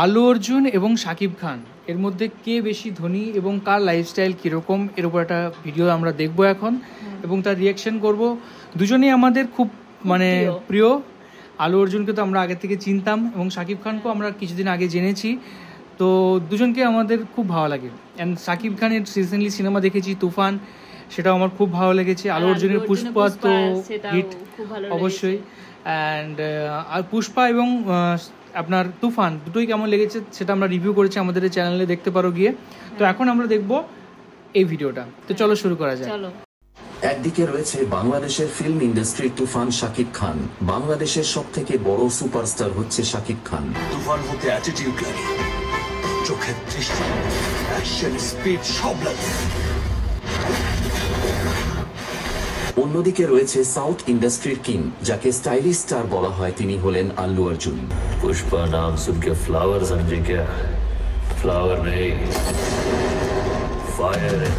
আল্লু অর্জুন এবং শাকিব খান এর মধ্যে কে বেশি ধনী এবং কার লাইফস্টাইল কীরকম এর উপর একটা ভিডিও আমরা দেখব এখন এবং তার রিয়াকশন করব। দুজনেই আমাদের খুব মানে প্রিয়। আল্লু অর্জুনকে তো আমরা আগে থেকে চিনতাম এবং শাকিব খানকেও আমরা কিছুদিন আগে জেনেছি, তো দুজনকে আমাদের খুব ভালো লাগে। অ্যান্ড শাকিব খানের রিসেন্টলি সিনেমা দেখেছি তুফান, সেটাও আমার খুব ভালো লেগেছে। আল্লু অর্জুনের পুষ্পা তো হিট অবশ্যই। অ্যান্ড আর পুষ্পা এবং আপনার তুফান দুটোই কেমন লেগেছে সেটা আমরা রিভিউ করেছি আমাদের চ্যানেলে, দেখতে পারো গিয়ে। তো এখন আমরা দেখব এই ভিডিওটা, তো চলো শুরু করা যায়। একদিকে রয়েছে বাংলাদেশের ফিল্ম ইন্ডাস্ট্রির তুফান শাকিব খান। বাংলাদেশের সবথেকে বড় সুপারস্টার হচ্ছে শাকিব খান। তুফান হতে অ্যাটিটিউড লাগে, চোখের দৃষ্টি, অ্যাকশন, স্পিড সব লাগে। অন্যদিকে রয়েছে সাউথ ইন্ডাস্ট্রির কিং, যাকে স্টাইলিশ স্টার বলা হয়, তিনি হলেন আল্লু অর্জুন। पुष्पा नाम सुन के फ्लावर समझे क्या? फ्लावर नहीं, फायर है।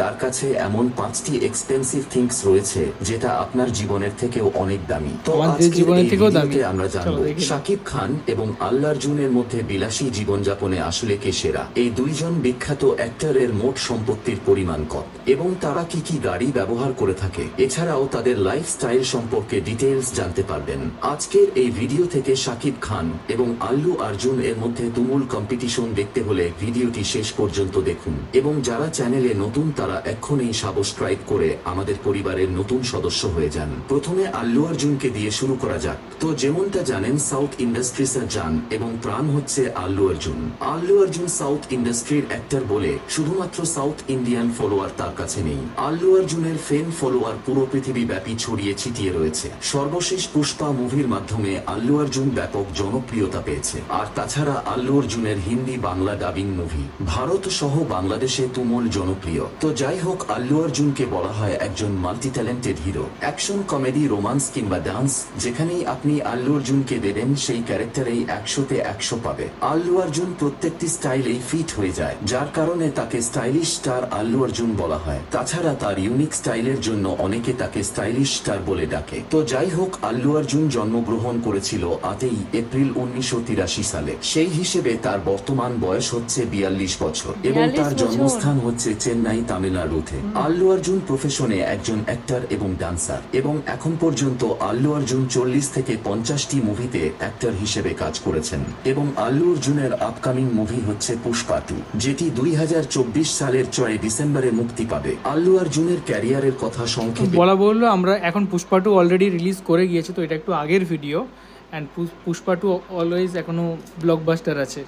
তার কাছে এমন 5টি এক্সপেন্সিভ থিংস রয়েছে যেটা আপনার জীবনের থেকেও অনেক দামি। তো আজকে আমরা জানবো শাকিব খান এবং আল্লু অর্জুনের মধ্যে বিলাসী জীবনযাপনে আসলে কে সেরা, এই দুইজন বিখ্যাত অ্যাক্টরের মোট সম্পত্তির পরিমাণ কত এবং তারা কি কি গাড়ি ব্যবহার করে থাকে। এছাড়াও তাদের লাইফস্টাইল সম্পর্কে ডিটেইলস জানতে পারবেন। আজকের এই ভিডিও থেকে শাকিব খান এবং আল্লু অর্জুন এর মধ্যে তুমুল কম্পিটিশন দেখতে হলে ভিডিওটি শেষ পর্যন্ত দেখুন এবং যারা চ্যানেলে নতুন তারা এখনই সাবস্ক্রাইব করে আমাদের পরিবারের নতুন সদস্য হয়ে যান। প্রথমে আল্লু অর্জুনকে দিয়ে শুরু করা যাক। তো যেমনটা জানেন, সাউথ ইন্ডাস্ট্রিজের জান এবং প্রাণ হচ্ছে আল্লু অর্জুন। আল্লু অর্জুন সাউথ ইন্ডাস্ট্রির অ্যাক্টর বলে শুধুমাত্র সাউথ ইন্ডিয়ান ফলোয়ার তার কাছে নেই। আল্লু অর্জুনের ফ্যান ফলোয়ার পুরো পৃথিবী ব্যাপী ছড়িয়ে ছিটিয়ে রয়েছে। সর্বশেষ পুষ্পা মুভির মাধ্যমে আল্লু অর্জুন ব্যাপক জনপ্রিয়তা পেয়েছে। আর তাছাড়া আল্লু অর্জুনের হিন্দি বাংলা ডাবিং মুভি ভারত সহ বাংলাদেশে তুমুল জনপ্রিয়। তো যাই হোক, আল্লু অর্জুনকে বলা হয় একজন multi talented hero. Action, comedy, romance কিংবা ডান্স, যেখানেই আপনি আল্লু অর্জুনকে দেবেন সেই ক্যারেক্টারেই 100তে 100 পাবে। আল্লু অর্জুন প্রত্যেকটি স্টাইলেই ফিট হয়ে যায়, যার কারণে তাকে স্টাইলিশ স্টার আল্লু অর্জুন বলা হয়। তাছাড়া তার ইউনিক স্টাইলের জন্য অনেকে তাকে স্টাইলিশ স্টার বলে ডাকে। তো যাই হোক, আল্লু অর্জুন জন্মগ্রহণ করেছিল 8 এপ্রিল 1983 সালে। সেই হিসেবে তার বর্তমান বয়স হচ্ছে 42 বছর এবং তার জন্মস্থান হচ্ছে চেন্নাই, তামিলনাড়ুতে। আল্লু অর্জুন প্রফেশনে একজন অ্যাক্টর এবং ডান্সার এবং এখন পর্যন্ত আল্লু অর্জুন 40 থেকে 50টি মুভিতে অ্যাক্টর হিসেবে কাজ করেছেন এবং আল্লু অর্জুনের আপকামিং মুভি হচ্ছে পুষ্পা 2, যেটি 2024 সালের 6 ডিসেম্বরে মুক্তি পাবে। আল্লু অর্জুনের ক্যারিয়ারের কথা সংক্ষেপে বলা বললো, আমরা এখন পুষ্পা 2 অলরেডি রিলিজ করে গিয়েছে, তো এটা একটু আগের ভিডিও। অ্যান্ড পুষ্পা 2 অলওয়েজ এখনো ব্লকবাস্টার আছে।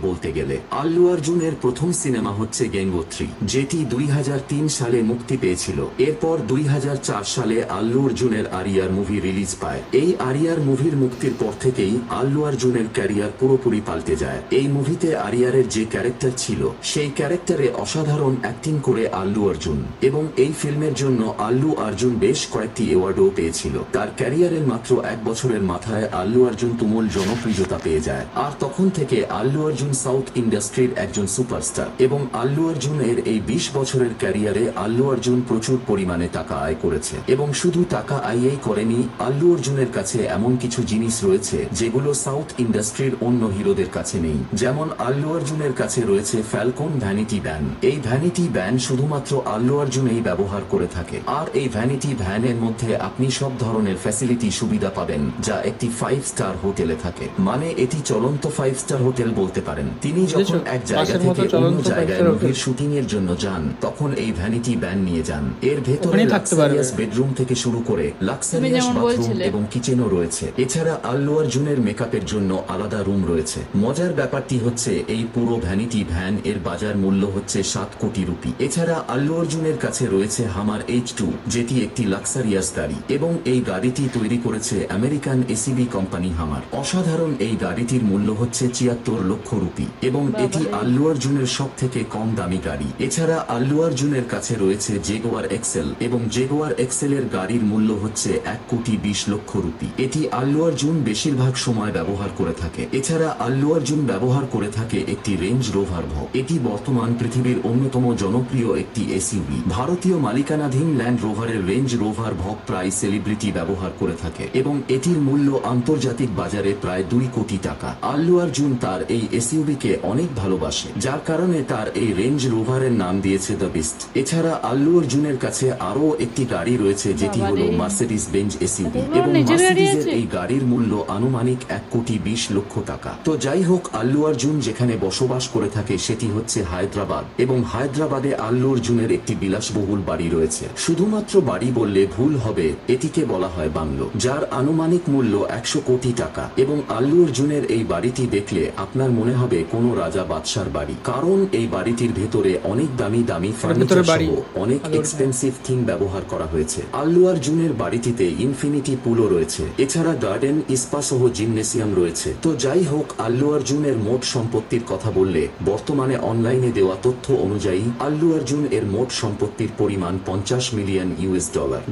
বলতে গেলে আল্লু অর্জুনের প্রথম সিনেমা হচ্ছে গেঙ্গোত্রী, যেটি 2003 সালে মুক্তি পেয়েছিল। এরপর 2004 সালে আল্লু অর্জুনের আরিয়ার মুভি রিলিজ পায়। এই আরিয়ার মুভির মুক্তির পর থেকেই আল্লু অর্জুনের ক্যারিয়ার পুরোপুরি পাল্টে যায়। এই মুভিতে আরিয়ারের যে ক্যারেক্টার ছিল সেই ক্যারেক্টারে অসাধারণ অ্যাক্টিং করে আল্লু অর্জুন এবং এই ফিল্মের জন্য আল্লু অর্জুন বেশ কয়েকটি অ্যাওয়ার্ডও পেয়েছিল। তার ক্যারিয়ারের মাত্র 1 বছরের মাথায় আল্লু অর্জুন তুমুল জনপ্রিয়তা পেয়ে যায়। আর তখন থেকে আল্লু অর্জুন সাউথ ইন্ডাস্ট্রির একজন সুপারস্টার এবং আল্লু অর্জুনের এই 20 বছরের ক্যারিয়ারে আল্লু অর্জুন প্রচুর পরিমাণে টাকা আয় করেছে এবং শুধু টাকা আয়ই করেনি, আল্লু অর্জুনের কাছে এমন কিছু জিনিস রয়েছে যেগুলো সাউথ ইন্ডাস্ট্রির অন্য হিরোদের কাছে নেই। যেমন আল্লু অর্জুনের কাছে রয়েছে ফ্যালকন ভ্যানিটি ভ্যান। এই ভ্যানিটি ভ্যান শুধুমাত্র আল্লু অর্জুনই ব্যবহার করে থাকে। আর এই ভ্যানিটি ভ্যানের মধ্যে আপনি সব ধরনের ফ্যাসিলিটি সুবিধা পাবেন যা একটি 5 স্টার হোটেলে থাকে। মানে এটি চলন্ত 5 স্টার হোটেল বলতে পারেন। তিনি যখন এক জায়গা থেকে অন্য জায়গায় মুভির শুটিং এর জন্য যান তখন এই ভ্যানিটি ভ্যান নিয়ে যান। এর ভেতরে লাক্সারিয়াস বেডরুম থেকে শুরু করে লাক্সারিয়াস বাথরুম এবং কিচেনও রয়েছে। এছাড়া আল্লু অর্জুনের মেকআপের জন্য আলাদা রুম রয়েছে। মজার ব্যাপারটি হচ্ছে এই পুরো ভ্যানিটি ভ্যান এর বাজার মূল্য হচ্ছে 7 কোটি রুপি। এছাড়া আল্লু অর্জুনের কাছে রয়েছে হামার H2, যেটি একটি লাক্সারিয়াস গাড়ি এবং এই গাড়িটি তৈরি করেছে আমেরিকান এসিবি কোম্পানি হামার। অসাধারণ এই গাড়িটির মূল্য হচ্ছে 76 লক্ষ রুপি এবং এটি আল্লু অর্জুনের সব থেকে কম দামি গাড়ি। এছাড়া আল্লু অর্জুনের কাছে রয়েছে জেগুয়ার এক্সেল এবং জেগুয়ার এক্সেল এর গাড়ির মূল্য হচ্ছে 1,20,00,000 রুপি। এটি আল্লু অর্জুন বেশিরভাগ সময় ব্যবহার করে থাকে। এছাড়া আল্লু অর্জুন ব্যবহার করে থাকে একটি রেঞ্জ রোভার ভগ। এটি বর্তমান পৃথিবীর অন্যতম জনপ্রিয় একটি এসইউভি। ভারতীয় মালিকানাধীন ল্যান্ড রোভারের রেঞ্জ রোভার ভগ প্রায় সেলিব্রিটি ব্যবহার করে থাকে এবং এটির মূল্য আন্তর্জাতিক বাজারে প্রায় 2 কোটি টাকা। আল্লু অর্জুন তার এই এসইউভিকে অনেক ভালোবাসে, যার কারণে তার এই রেঞ্জ রোভারের নাম দিয়েছে দ্য বিস্ট। এছাড়া আল্লু অর্জুনের কাছে আরও একটি গাড়ি রয়েছে যেটি হলো মার্সিডিজ বেঞ্জ এসইউভি এবং মার্সিডিজের এই গাড়ির মূল্য আনুমানিক 1,20,00,000 টাকা। তো যাই হোক, আল্লু অর্জুন যেখানে বসবাস করে থাকে সেটি হচ্ছে হায়দ্রাবাদ এবং হায়দ্রাবাদে আল্লু অর্জুনের একটি বিলাসবহুল বাড়ি রয়েছে। শুধুমাত্র বাড়ি বললে ভুল হবে, এটিকে বলা হয় বাংলো, যার আনুমানিক মূল্য 100 কোটি টাকা। এবং আল্লু অর্জুনের এই বাড়িটি দেখলে আপনার মনে হবে কোনো রাজা বাদশার বাড়ি, কারণ এই বাড়িটির ভেতরে অনেক দামি দামি ফার্নিচার সহ অনেক এক্সপেন্সিভ থিং ব্যবহার করা হয়েছে। আল্লু অর্জুনের বাড়িটিতে ইনফিনিটি পুলও রয়েছে, এছাড়া গার্ডেন, স্পা সহ জিমনেসিয়াম রয়েছে। তো যাই হোক, আল্লু অর্জুনের মোট সম্পত্তির কথা বললে বর্তমানে অনলাইনে দেওয়া তথ্য অনুযায়ী আল্লু অর্জুন এর মোট সম্পত্তির পরিমাণ $50 মিলিয়ন,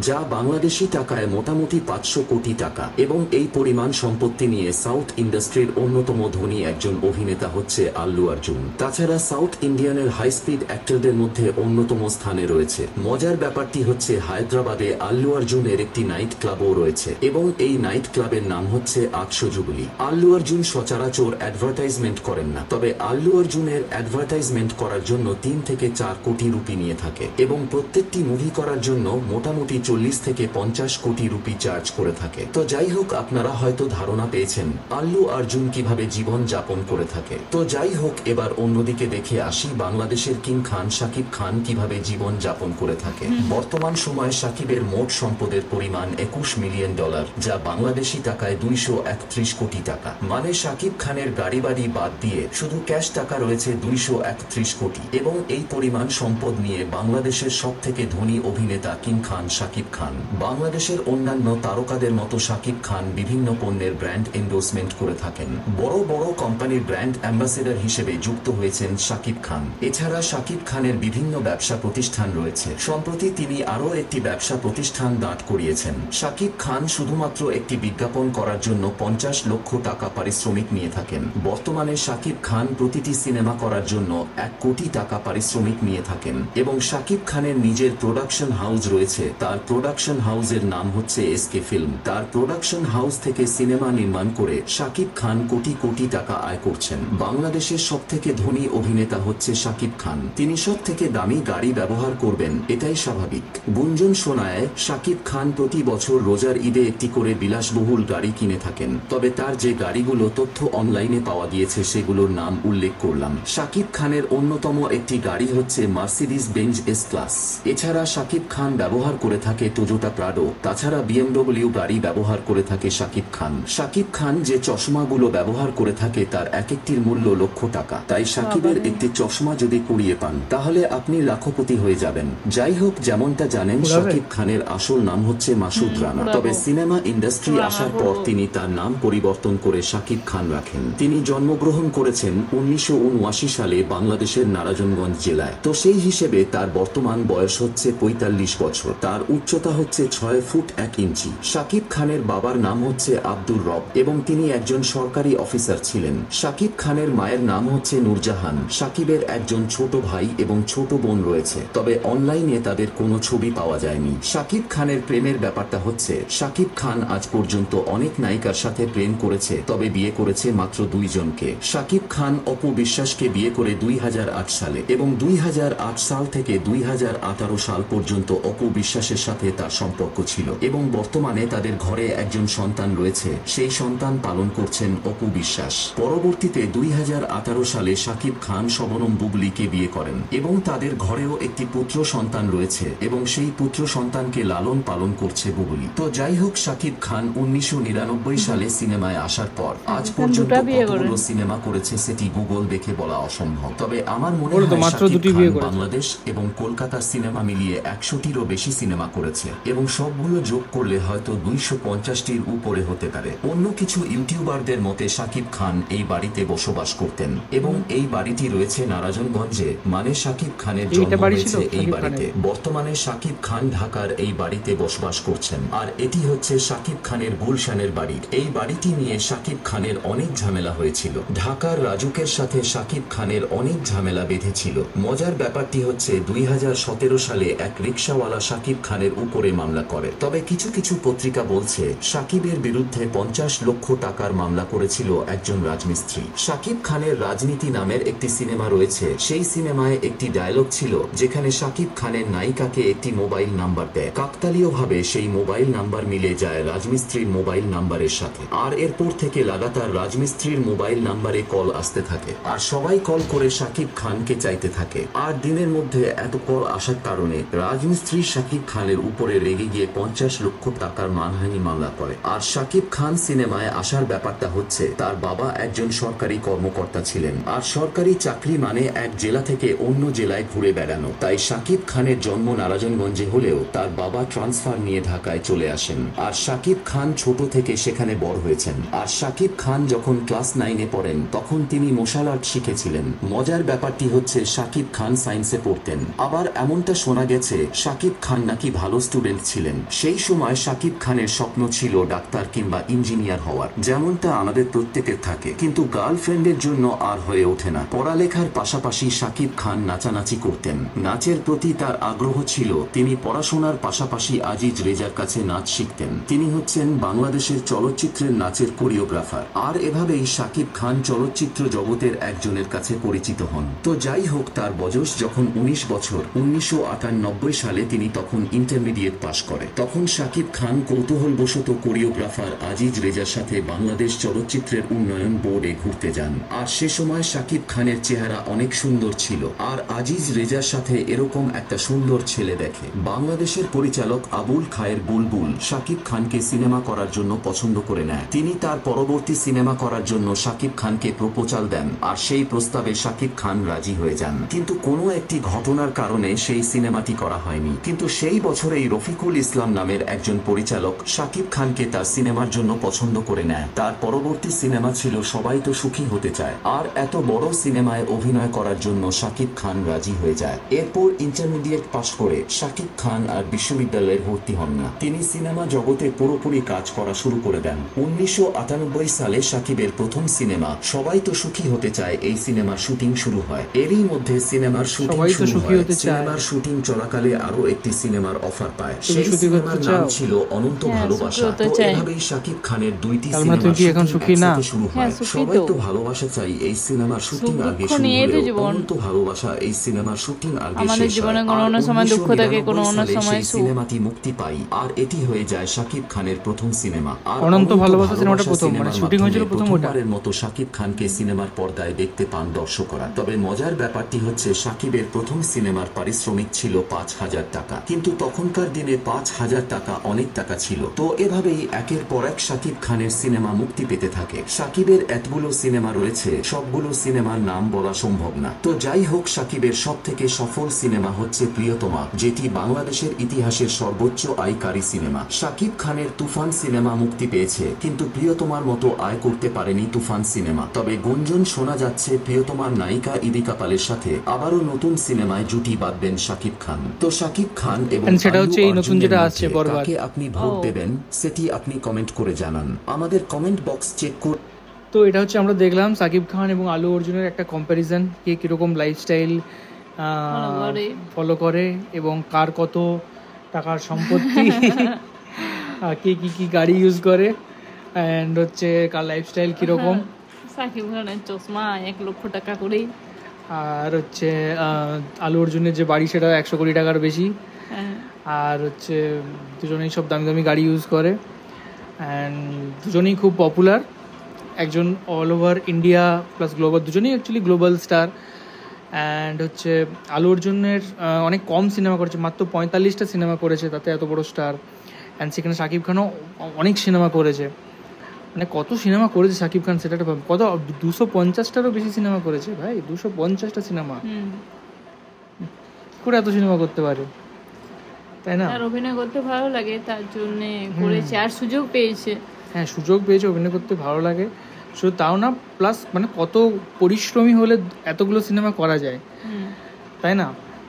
যা বাংলাদেশি টাকায় মোটামুটি 500 কোটি টাকা। এবং এই পরিমাণ সম্পত্তি নিয়ে সাউথ ইন্ডাস্ট্রির অন্যতম ধনী একজন অভিনেতা হচ্ছে আল্লু অর্জুন। তাছাড়া সাউথ ইন্ডিয়ানের হাই স্পিড অ্যাক্টরদের মধ্যে অন্যতম স্থানে রয়েছে। মজার ব্যাপারটি হচ্ছে হায়দ্রাবাদে আল্লু অর্জুনের একটি নাইট ক্লাবও রয়েছে এবং এই নাইট ক্লাবের নাম হচ্ছে 800 জুবলি। আল্লু অর্জুন সচরাচর অ্যাডভার্টাইজমেন্ট করেন না, তবে আল্লু অর্জুনের অ্যাডভার্টাইজমেন্ট করার জন্য 3 থেকে 4 কোটি রুপি নিয়ে থাকে এবং প্রত্যেকটি মুভি করার জন্য মোটামুটি 40 থেকে 50 কোটি রুপি চার্জ করে থাকে। তো যাই হোক, আপনারা হয়তো ধারণা পেয়েছেন আল্লু অর্জুন কিভাবে জীবন যাপন করে থাকে। তো যাই হোক, এবার অন্যদিকে দেখে আসি বাংলাদেশের কিং খান শাকিব খান কিভাবে জীবন যাপন করে থাকে। বর্তমান সময়ে শাকিবের মোট সম্পদের পরিমাণ $21 মিলিয়ন, যা বাংলাদেশি টাকায় 231 কোটি টাকা। মানে শাকিব খানের গাড়ি বাড়ি বাদ দিয়ে শুধু ক্যাশ টাকা রয়েছে 231 কোটি। এবং এই পরিমাণ সম্পদ নিয়ে বাংলাদেশের সব থেকে ধনী অভিনেতা কিং খান শাকিব খান। বাংলাদেশের অন্যান্য তারকাদের মতো শাকিব খান বিভিন্ন পণ্যের ব্র্যান্ড এন্ডোর্সমেন্ট করে থাকেন। বড় বড় কোম্পানির ব্র্যান্ড অ্যাম্বাসেডর হিসেবে যুক্ত হয়েছেন শাকিব খান। এছাড়া শাকিব খানের বিভিন্ন ব্যবসা প্রতিষ্ঠান রয়েছে। সম্প্রতি তিনি আরও একটি ব্যবসা প্রতিষ্ঠান দাঁড় করিয়েছেন। শাকিব খান শুধুমাত্র একটি বিজ্ঞাপন করার জন্য 50 লক্ষ টাকা পারিশ্রমিক নিয়ে থাকেন। বর্তমানে শাকিব খান প্রতিটি সিনেমা করার জন্য 1 কোটি টাকা পারিশ্রমিক নিয়ে থাকেন এবং শাকিব খানের নিজের প্রোডাকশন হাউস রয়েছে। তার প্রোডাকশন হাউসের নাম হচ্ছে এসকে ফিল্ম। তার প্রোডাকশন হাউস থেকে সিনেমা নির্মাণ করে শাকিব খান কোটি কোটি টাকা আয় করছেন। বাংলাদেশের সব থেকে ধনী অভিনেতা হচ্ছে শাকিব খান। তিনি সব থেকে দামি গাড়ি ব্যবহার করবেন, এটাই স্বাভাবিক। গুঞ্জন শোনায় শাকিব খান প্রতি বছর রোজার ঈদে একটি করে বিলাসবহুল গাড়ি কিনে থাকেন। তবে তার যে গাড়িগুলো তথ্য অনলাইনে পাওয়া গিয়েছে সেগুলোর নাম উল্লেখ করলাম। শাকিব খানের অন্যতম একটি গাড়ি হচ্ছে মার্সিডিজ বেঞ্জ এস ক্লাস। এছাড়া শাকিব খান ব্যবহার করে থাকে টোয়োটা প্রাডো। তাছাড়া BMW গাড়ি ব্যবহার করে থাকে শাকিব খান। শাকিব খান যে চশমাগুলো ব্যবহার করে থাকে তার এক একটির মূল্য লক্ষ টাকা। তাই শাকিবের একটি চশমা যদি কুড়িয়ে পান তাহলে আপনি লাখপতি হয়ে যাবেন। যাই হোক, যেমনটা জানেন শাকিব খানের আসল নাম হচ্ছে মাসুদ রানা। তবে সিনেমা ইন্ডাস্ট্রি আসার পর তিনি তার নাম পরিবর্তন করে শাকিব খান রাখেন। তিনি জন্মগ্রহণ করেছেন 1979 সালে বাংলাদেশের নারায়ণগঞ্জ জেলায়। তো সেই হিসেবে তার বর্তমান বয়স হচ্ছে 45 বছর। তার উচ্চতা হচ্ছে 6 ফুট 1 ইঞ্চি। শাকিব খানের বাবার নাম হচ্ছে আব্দুর রব এবং তিনি একজন সরকারি অফিসার ছিলেন। শাকিব খানের মায়ের নাম হচ্ছে নূরজাহান। শাকিবের একজন ছোট ভাই এবং ছোট বোন রয়েছে, তবে অনলাইনে তাদের কোনো ছবি পাওয়া যায়নি। শাকিব খানের প্রেমের ব্যাপারটা হচ্ছে শাকিব খান আজ পর্যন্ত অনেক নায়িকার সাথে প্রেম করেছে, তবে বিয়ে করেছে মাত্র 2 জনকে। শাকিব খান অপু বিশ্বাসকে বিয়ে করে 2008 সালে এবং 2008 সাল থেকে 2018 সাল পর্যন্ত অপু বিশ্বাসের সাথে তার সম্পর্ক ছিল এবং বর্তমানে তাদের ঘরে একজন সন্তান রয়েছে। সেই সন্তান পালন করছেন অপু বিশ্বাস। পরবর্তীতে 2018 সালে শাকিব খান শবনম বুবলিকে বিয়ে করেন এবং তাদের ঘরেও একটি পুত্র সন্তান রয়েছে এবং সেই পুত্র সন্তানকে লালন পালন করছে বুবলি। তো যাই হোক, শাকিব খান 1999 সালে সিনেমায় আসার পর আজ পর্যন্ত কতগুলো সিনেমা করেছে সেটি গুগল দেখে বলা অসম্ভব। তবে আমার মনে হয় শাকিব খান বাংলাদেশ এবং কলকাতার সিনেমা মিলিয়ে 100টিরও বেশি সিনেমা করেছে এবং সবগুলো যোগ করলে হয়তো 250টির উপরে হতে পারে। অন্য কিছু ইউটিউবারদের মতে শাকিব খান এই বাড়িতে বসবাস করতেন এবং এই বাড়িটি রয়েছে নারায়ণগঞ্জে, মানে শাকিব খানের এইটা জন্ম বাড়ি ছিল হয়েছে এই শাকিব বাড়িতে। খানের। বর্তমানে শাকিব খান ঢাকার এই বাড়িতে বসবাস করছেন, আর এটি হচ্ছে শাকিব খানের গুলশানের বাড়ি। এই বাড়িটি নিয়ে শাকিব খানের অনেক ঝামেলা হয়েছিল। ঢাকার রাজুকের সাথে শাকিব খানের অনেক ঝামেলা বেঁধেছিল। মজার ব্যাপারটি হচ্ছে 2017 সালে এক রিকশাওয়ালা শাকিব খানের উপরে মামলা করে। তবে কিছু কিছু পত্রিকা বলছে শাকিবের বিরুদ্ধে 50 লক্ষ টাকার মামলা করেছিল একজন রাজমিস্ত্রি। শাকিব খানের রাজনীতি নামের একটি সিনেমা রয়েছে। সেই সিনেমায় একটি ডায়লগ ছিল যেখানে শাকিব খানের নায়িকাকে একটি মোবাইল নাম্বার দেয়। কাকতালীয়ভাবে সেই মোবাইল নাম্বার মিলে যায় রাজমিস্ত্রির মোবাইল নাম্বারের সাথে, আর এরপর থেকে লাগাতার রাজমিস্ত্রির মোবাইল নাম্বারে কল আসতে থাকে, আর সবাই কল করে শাকিব খানকে চাইতে থাকে। আর দিনের মধ্যে এত কল আসার কারণে রাজমিস্ত্রি শাকিব খানের উপরে রেগে গিয়ে 50 লক্ষ টাকার মানহানি মামলা করে। আর শাকিব খান সিনেমায় আসার ব্যাপারটা হচ্ছে তার বাবা একজন সরকারি কর্মকর্তা ছিলেন, আর সরকারি চাকরি মানে এক জেলা থেকে অন্য জেলায় ঘুরে বেড়ানো। তাই শাকিব খানের জন্ম নারায়ণগঞ্জে হলেও তার বাবা ট্রান্সফার নিয়ে ঢাকায় চলে আসেন, আর শাকিব খান ছোট থেকে সেখানে বড় হয়েছেন। আর শাকিব খান যখন ক্লাস 9-এ পড়েন তখন তিনি মশাল আর্ট শিখেছিলেন। মজার ব্যাপারটি হচ্ছে শাকিব খান সায়েন্সে পড়তেন। আবার এমনটা শোনা গেছে শাকিব খান নাকি ভালো স্টুডেন্ট ছিলেন। সেই সময় শাকিব খানের স্বপ্ন ছিল ডাক্তার কিংবা ইঞ্জিনিয়ার হওয়ার, যেমনটা আমাদের প্রত্যেকের থাকে, কিন্তু গার্লফ্রেন্ডের জন্য আর হয়ে ওঠে না। পড়ালেখার পাশাপাশি শাকিব খান নাচানাচি করতেন। নাচের প্রতি তার আগ্রহ ছিল। তিনি পড়াশোনার পাশাপাশি আজিজ রেজার কাছে নাচ শিখতেন। তিনি হচ্ছেন বাংলাদেশের চলচ্চিত্রের নাচের কোরিওগ্রাফার। আর এভাবেই শাকিব খান চলচ্চিত্র জগতের একজনের কাছে পরিচিত হন। তো যাই হোক, তার বয়স যখন 19 বছর, 1998 সালে তিনি তখন ইন্টারমিডিয়েট পাশ করে। তখন শাকিব খান কৌতূহলবশত কোরিওগ্রাফার আজিজ রেজার সাথে বাংলাদেশ চলচ্চিত্রের উন্নয়ন বোর্ডে ঘুরতে যান। আর সে সময় শাকিব খানের চেহারা অনেক সুন্দর ছিল, আর আজিজ রেজার সাথে এরকম একটা সুন্দর ছেলে দেখে বাংলাদেশের পরিচালক আবুল খায়ের বুলবুল শাকিব খানকে সিনেমা করার জন্য পছন্দ করে নেয়। তিনি তার পরবর্তী সিনেমা করার জন্য শাকিব খানকে প্রপোজাল দেন, আর সেই প্রস্তাবে শাকিব খান রাজি হয়ে যান। কিন্তু কোনো একটি ঘটনার কারণে সেই সিনেমাটি করা হয়নি। কিন্তু সেই বছরেই রফিকুল ইসলাম নামের একজন পরিচালক শাকিব খানকে তার সিনেমার জন্য পছন্দ করে নেয়। তার পরবর্তী সিনেমা ছিল সবাই তো সুখী হতে চায়, আর এত বড় সিনেমায় অভিনয় করার জন্য শাকিব খান রাজি হয়ে যায়। এরপর ইন্টারমিডিয়েট পাশ করে শাকিব খান আর বিশ্ববিদ্যালয়ে ভর্তি হন না। তিনি সিনেমা জগতে পুরোপুরি কাজ করা শুরু করে দেন। 1998 সালে শাকিবের প্রথম সিনেমা সবাই তো সুখী হতে চায়, এই সিনেমার শুটিং শুরু হয়। এরই মধ্যে সিনেমার শুটিং শুরু হয়। সিনেমার শুটিং চলাকালে আরো একটি সিনেমার অফার পায়। সেই সিনেমার নাম ছিল অনন্ত ভালোবাসা। তো এভাবেই শাকিব খানের দুইটি সিনেমা একসাথে শুরু হয়। সবাই তো ভালোবাসা চাই এই সিনেমার শুটিং আগে শুরু হলেও অনন্ত ভালোবাসা এই সিনেমার শুটিং আগে শেষ হয়। কোনো সময় দুঃখ থাকে, কোনো সময় সিনেমাটি মুক্তি পায়, আর এটি হয়ে যায় শাকিব খানের প্রথম সিনেমা। আর অনন্ত ভালোবাসা সিনেমাটা প্রথম, মানে শুটিং হয়েছিল প্রথম। প্রথমবারের মতো শাকিব খানকে সিনেমার পর্দায় দেখতে পান দর্শকরা। তবে মজার ব্যাপারটি হচ্ছে শাকিবের প্রথম সিনেমার পারিশ্রমিক ছিল 5,000 টাকা, কিন্তু তখনকার দিনে 5,000 টাকা অনেক টাকা ছিল। তো এভাবেই একের পর এক শাকিব খানের সিনেমা মুক্তি পেতে থাকে। শাকিবের এতগুলো সিনেমা রয়েছে, সবগুলো সিনেমার নাম বলা সম্ভব না। তো যাই হোক, শাকিবের সব থেকে সফল সিনেমা হচ্ছে প্রিয়তমা, যেটি বাংলাদেশের ইতিহাসের সর্বোচ্চ আয়কারী সিনেমা। শাকিব খানের তুফান সিনেমা মুক্তি পেয়েছে, কিন্তু প্রিয়তমার মতো আয় করতে পারেনি তুফান সিনেমা। তবে গুঞ্জন শোনা যাচ্ছে প্রিয়তমার নায়িকা ইদিকা পালের সাথে আবারও নতুন সিনেমায় জুটি বাঁধবেন শাকিব খান। তো শাকিব খান এবং সেটা হচ্ছে এই নতুন যেটা আসছে বরবাদ, কাকে আপনি ভোট দেবেন সেটি আপনি কমেন্ট করে জানান। আমাদের কমেন্ট বক্স চেক করুন। তো এটা হচ্ছে আমরা দেখলাম শাকিব খান এবং আলু অর্জুনের একটা কম্প্যারিজন, কে কিরকম লাইফস্টাইল ফলো করে এবং কার কত টাকার সম্পত্তি, কে কি গাড়ি ইউজ করে, অ্যান্ড হচ্ছে কার লাইফস্টাইল কিরকম। শাকিব খানের চশমা 1 লক্ষ টাকা করেই, আর হচ্ছে আলু অর্জুনের যে বাড়ি সেটা 100 কোটি টাকার বেশি, আর হচ্ছে দুজনেই সব দামি দামি গাড়ি ইউজ করে, অ্যান্ড দুজনেই খুব পপুলার। একজন all over India plus global, দুজনেই অ্যাকচুয়ালি গ্লোবাল স্টার। অ্যান্ড হচ্ছে আলু অর্জুনের অনেক কম সিনেমা করেছে, মাত্র 45টা সিনেমা করেছে, তাতে এত বড় স্টার। অ্যান্ড সেখানে শাকিব খানও অনেক সিনেমা করেছে, মানে কত সিনেমা করেছে শাকিব খান সেটা কত 250টারও বেশি সিনেমা করেছে ভাই, 250টা সিনেমা করে এত সিনেমা করতে পারে, তাই না? আর অভিনয় করতে ভালো লাগে তার জন্য করেছে, আর সুযোগ পেয়েছে। হ্যাঁ, সুযোগ পেয়েছে, অভিনয় করতে ভালো লাগে, শুধু তাও না, প্লাস মানে কত পরিশ্রমী হলে এতগুলো সিনেমা করা যায়, তাই না?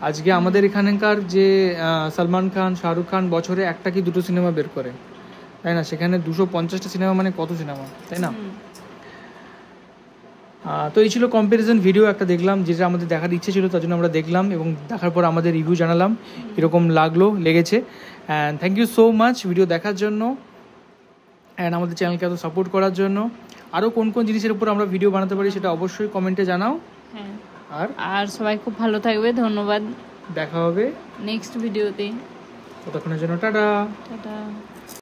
আজকে আমাদের এখানকার যে সলমান খান, শাহরুখ খান বছরে একটা কি দুটো সিনেমা বের করে, তাই না? সেখানে 250টা সিনেমা মানে কত সিনেমা, তাই না? তো এই ছিল কম্প্যারিজন ভিডিও একটা দেখলাম, যেটা আমাদের দেখার ইচ্ছে ছিল, তার জন্য আমরা দেখলাম এবং দেখার পর আমাদের রিভিউ জানালাম কীরকম লেগেছে। And thank you so much video দেখার জন্য অ্যান্ড আমাদের চ্যানেলকে এত সাপোর্ট করার জন্য। আরও কোন কোন জিনিসের উপর আমরা ভিডিও বানাতে পারি সেটা অবশ্যই কমেন্টে জানাও। হ্যাঁ, আর সবাই খুব ভালো থাকবে, ধন্যবাদ। দেখা হবে নেক্সট ভিডিওতে, ততক্ষণের জন্য টাটা। টাটা।